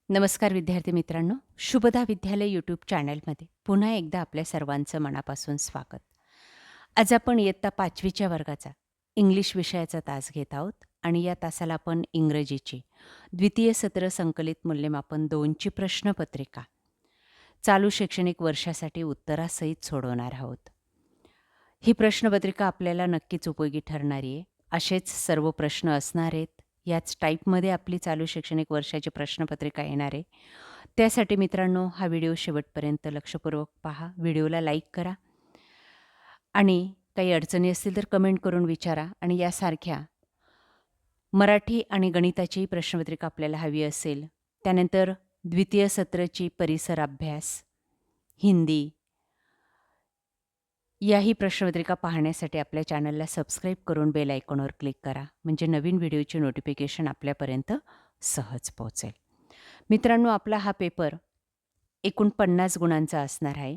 नमस्कार विद्यार्थी मित्रांनो, शुभदा विद्यालय यूट्यूब चॅनलमध्ये पुन्हा एकदा आपल्या सर्वांचं मनापासून स्वागत. आज आपण इयत्ता 5वीच्या वर्गाचा इंग्लिश विषयाचा तास घेत आहोत आणि या तासाला आपण इंग्रजीची द्वितीय सत्र संकलित मूल्यमापन 2ची प्रश्नपत्रिका चालू शैक्षणिक वर्षासाठी उत्तरासहित सोडवणार आहोत. ही प्रश्नपत्रिका आपल्याला नक्कीच उपयोगी ठरणारी आहे. असेच सर्व प्रश्न असणार आहेत. याच टाईपमध्ये आपली चालू शैक्षणिक वर्षाची प्रश्नपत्रिका येणार आहे. त्यासाठी मित्रांनो, हा व्हिडिओ शेवटपर्यंत लक्षपूर्वक पहा. व्हिडिओला लाईक करा आणि काही अडचणी असतील तर कमेंट करून विचारा. आणि यासारख्या मराठी आणि गणिताची प्रश्नपत्रिका आपल्याला हवी असेल, त्यानंतर द्वितीय सत्राची परिसर अभ्यास, हिंदी याही प्रश्नपत्रिका पाहण्यासाठी आपल्या चॅनलला सबस्क्राईब करून बेल आयकॉनवर क्लिक करा. म्हणजे नवीन व्हिडिओची नोटिफिकेशन आपल्यापर्यंत सहज पोहोचेल. मित्रांनो, आपला हा पेपर एकूण 50 गुणांचा असणार आहे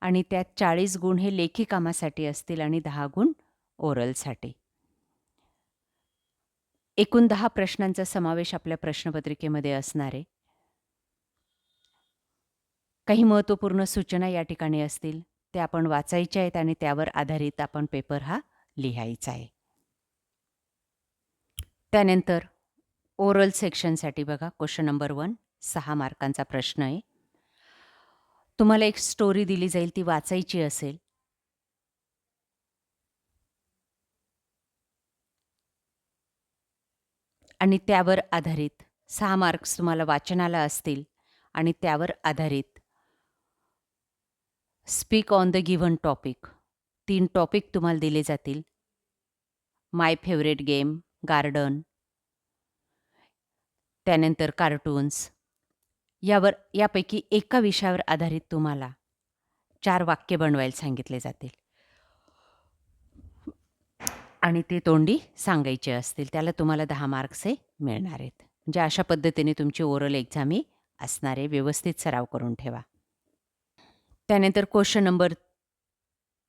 आणि त्यात 40 गुण हे लेखी कामासाठी असतील आणि 10 गुण ओरलसाठी. एकूण 10 प्रश्नांचा समावेश आपल्या प्रश्नपत्रिकेमध्ये असणार आहे. काही महत्त्वपूर्ण सूचना या ठिकाणी असतील, त्या आपण वाचायच्या आहेत आणि त्यावर आधारित आपण पेपर हा लिहायचा आहे. त्यानंतर ओरल सेक्शनसाठी बघा, क्वेश्चन नंबर 1 6 मार्कांचा प्रश्न आहे. तुम्हाला एक स्टोरी दिली जाईल, ती वाचायची असेल. आणि त्यावर आधारित 6 मार्क्स तुम्हाला वाचनाला असतील आणि त्यावर आधारित speak on the given topic 3 topic तुम्हाला दिले जातील. माय फेवरेट गेम, गार्डन, त्यानंतर कार्टून्स. यापैकी एका विषयावर आधारित तुम्हाला 4 वाक्य बनवायला सांगितले जातील आणि ते तोंडी सांगायचे असतील. त्याला तुम्हाला 10 मार्क्स हे मिळणार आहेत. म्हणजे अशा पद्धतीने तुमची ओरल एक्झाम ही असणार आहे. व्यवस्थित सराव करून ठेवा. त्यानंतर क्वेश्चन नंबर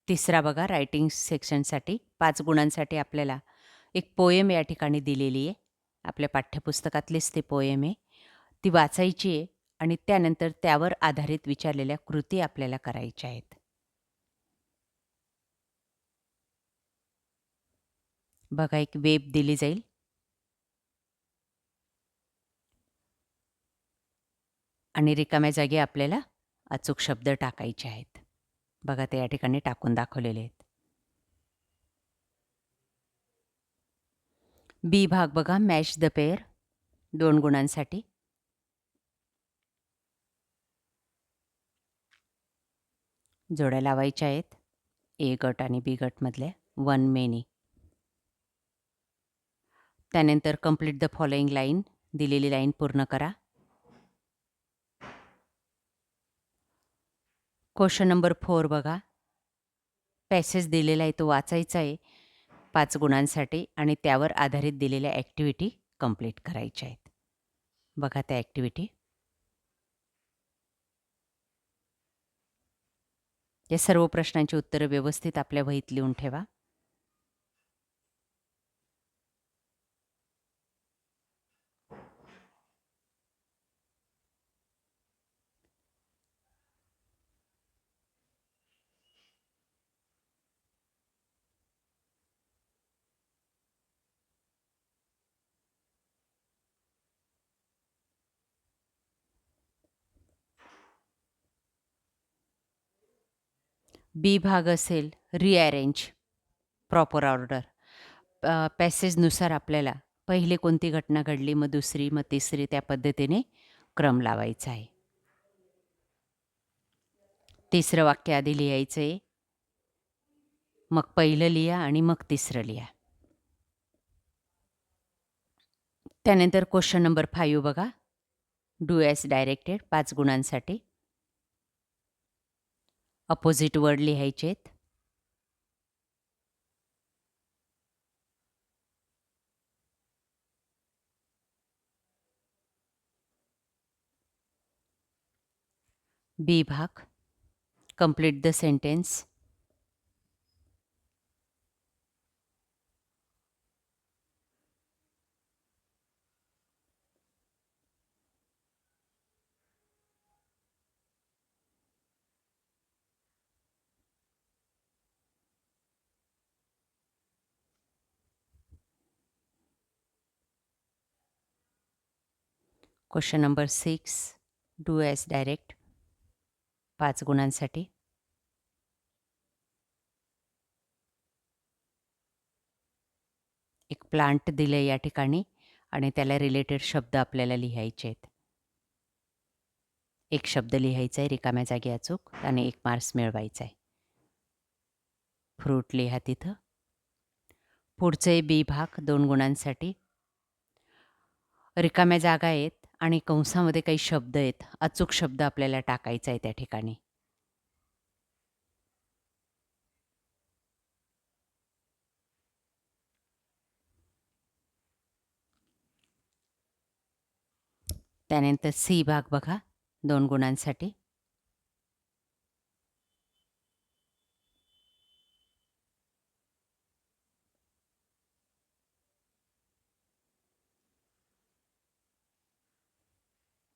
3 बघा, रायटिंग सेक्शनसाठी 5 गुणांसाठी आपल्याला एक पोएम या ठिकाणी दिलेली आहे. आपल्या पाठ्यपुस्तकातलीच ती पोएम आहे. ती वाचायची आहे आणि त्यानंतर त्यावर आधारित विचारलेल्या कृती आपल्याला करायच्या आहेत. बघा, एक वेब दिली जाईल. आणि रिकाम्या जागी आपल्याला अचूक शब्द टाकायचे आहेत. बघा, ते या ठिकाणी टाकून दाखवलेले आहेत. बी भाग बघा, मॅच द पेअर 2 गुणांसाठी. जोड्या लावायच्या आहेत ए गट आणि बी गटमधल्या. One many. त्यानंतर कंप्लीट द फॉलोइंग लाईन, दिलेली लाईन पूर्ण करा. क्वेश्चन नंबर 4 बघा, पॅसेज दिलेला आहे, तो वाचायचा आहे 5 गुणांसाठी आणि त्यावर आधारित दिलेल्या ॲक्टिव्हिटी कंप्लीट करायच्या आहेत. बघा त्या ॲक्टिव्हिटी. या सर्व प्रश्नांची उत्तरं व्यवस्थित आपल्या वहीत लिहून ठेवा. बी भाग असेल रिअरेंज प्रॉपर ऑर्डर. पॅसेजनुसार आपल्याला पहिले कोणती घटना घडली, मग दुसरी, मग तिसरी, त्या पद्धतीने क्रम लावायचा आहे. तिसरं वाक्य आधी लिहायचं आहे, मग पहिलं लिहा आणि मग तिसरं लिहा. त्यानंतर क्वेश्चन नंबर 5 बघा, डू ॲज डायरेक्टेड 5 गुणांसाठी. अपोजिट वर्ड लिहायचे आहेत. बी भाग, complete the sentence. Question number 6, do as direct 5 गुणांसाठी. एक प्लांट दिलं आहे या ठिकाणी आणि त्याला रिलेटेड शब्द आपल्याला लिहायचे आहेत. एक शब्द लिहायचा आहे रिकाम्या जागी अचूक आणि 1 मार्क्स मिळवायचा आहे. फ्रूट लिहा तिथं. पुढचे बी भाग 2 गुणांसाठी. रिकाम्या जागा आहेत आणि कंसामध्ये काही शब्द आहेत. अचूक शब्द आपल्याला टाकायचा आहे त्या ठिकाणी. त्यानंतर सी भाग बघा 2 गुणांसाठी.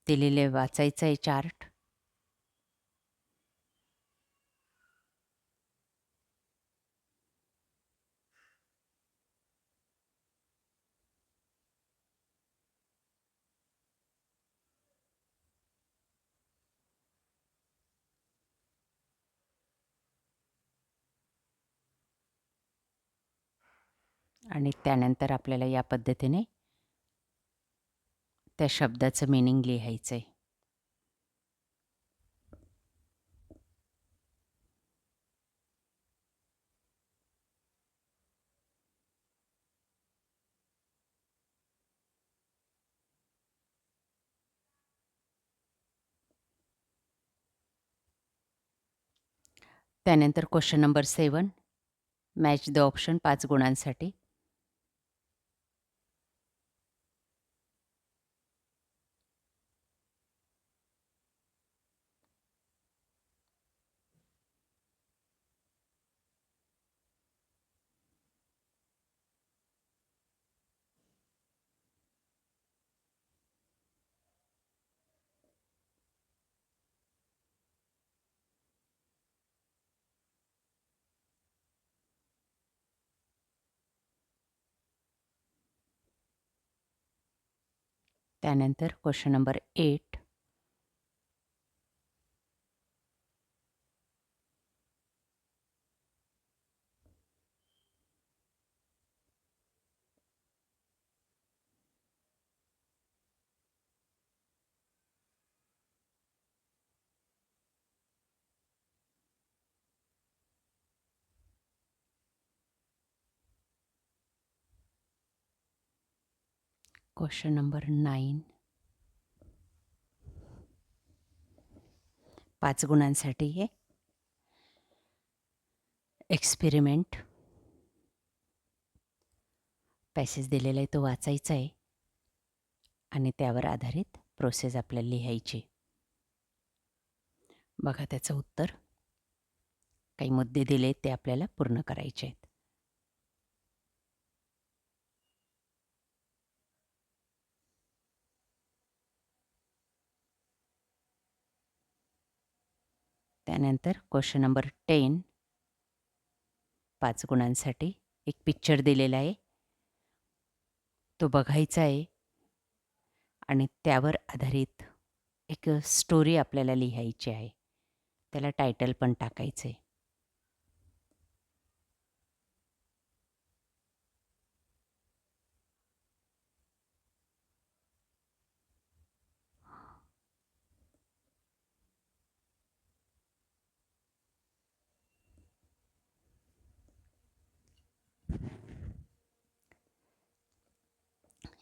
दिलेले वाचायचं आहे चार्ट. आणि त्यानंतर आपल्याला या पद्धतीने त्या शब्दाचं मीनिंग लिहायचं आहे. त्यानंतर question number 7, match the option 5 गुणांसाठी. त्यानंतर क्वेश्चन नंबर 8, क्वेश्चन नंबर 9, 5 गुणांसाठी आहे. एक्सपेरिमेंट. पॅसेज दिलेला आहे तो वाचायचा आहे आणि त्यावर आधारित प्रोसेस आपल्याला लिहायची. बघा त्याचं उत्तर. काही मुद्दे दिले ते आपल्याला पूर्ण करायचे आहेत. त्यानंतर क्वेश्चन नंबर 10, 5 गुणांसाठी. एक पिक्चर दिलेला आहे तो बघायचा आहे आणि त्यावर आधारित एक स्टोरी आपल्याला लिहायची आहे. त्याला टायटल पण टाकायचं आहे.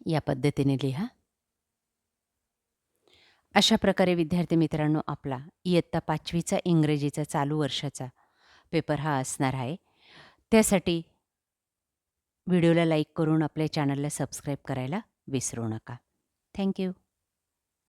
या पद्धतीने लिहा. अशा प्रकारे विद्यार्थी मित्रांनो आपला इयत्ता 5वीचा इंग्रजीचा चालू वर्षाचा पेपर हा असणार आहे. त्यासाठी व्हिडिओला लाईक करून आपल्या चॅनलला सबस्क्राईब करायला विसरू नका. थँक्यू.